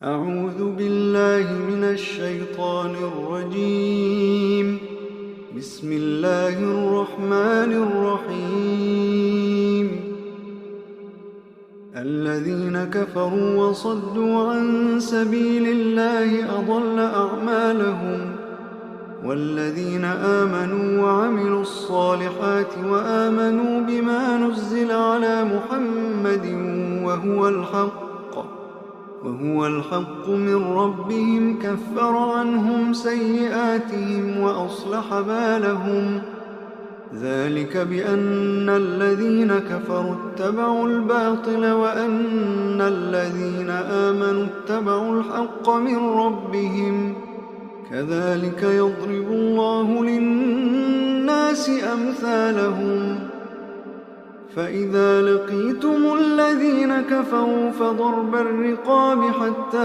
أعوذ بالله من الشيطان الرجيم. بسم الله الرحمن الرحيم. الذين كفروا وصدوا عن سبيل الله أضل أعمالهم، والذين آمنوا وعملوا الصالحات وآمنوا بما نزل على محمد وهو الحق من ربهم كفر عنهم سيئاتهم وأصلح بالهم. ذلك بأن الذين كفروا اتبعوا الباطل وأن الذين آمنوا اتبعوا الحق من ربهم. كذلك يضرب الله للناس أمثالهم. فإذا لقيتم الذين كفروا فضرب الرقاب حتى